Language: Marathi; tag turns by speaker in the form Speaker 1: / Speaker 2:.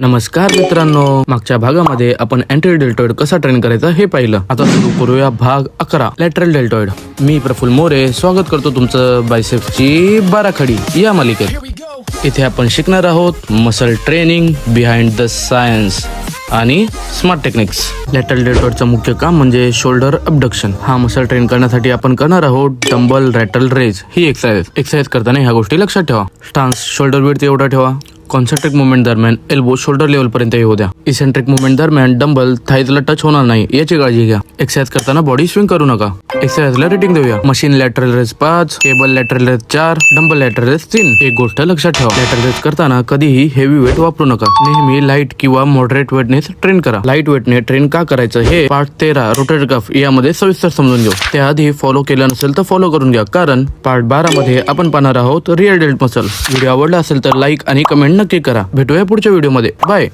Speaker 1: नमस्कार मित्रांनो, मागच्या भागामध्ये आपण अँटी डेल्टॉइड कसा ट्रेन करायचा हे पाहिलं. आता सुरू करूया भाग 11 लॅटरल डेल्टॉइड. मी प्रफुल्ल मोरे स्वागत करतो तुमचं बायसेप्सची बाराखडी या मालिकेत. इथे आपण शिकणार आहोत muscle training behind the science आणि स्मार्ट टेक्निक्स. लॅटरल डेल्टॉइडचं मुख्य काम म्हणजे शोल्डर अबडक्शन. हा मसल ट्रेन करण्यासाठी आपण करणार आहोत डंबल रॅटल रेज ही एक्सरसाइज करताना ह्या गोष्टी लक्षात ठेवा. स्टान्स शोल्डर विड्थ एवढा ठेवा. कॉन्सन्ट्रिक मुवमेंट दरम्यान एल्बो शोल्डर लेवल पर्यंत येऊ द्या. इसेंट्रिक मुवमेंट दरम्यान डंबल थाईजला टच होणार नाही याची काळजी घ्या. एक्सरसाइज करताना बॉडी स्विंग करू नका. एक्सरसाइजला रेटिंग देऊया. Machine lateral raise 5, cable lateral raise 4, dumbbell lateral raise 3. एक गोष्ट लक्षात ठेवा, लॅटरल रेस करताना कधीही हेवी वेट वापरू नका. नेहमी लाईट किंवा मॉडरेट वेटनेस ट्रेन करा. लाईट वेटने ट्रेन का करायचं हे पार्ट 13 रोटेटर कफ यामध्ये सविस्तर समजून घेऊ. त्याआधी फॉलो केलं नसेल तर फॉलो करून घ्या, कारण पार्ट 12 मध्ये आपण पाहणार आहोत रिअल डेल्ट मसल. व्हिडिओ आवडला असेल तर लाईक आणि कमेंट नक्की करा. भेटूया पुढच्या व्हिडिओमध्ये. बाय.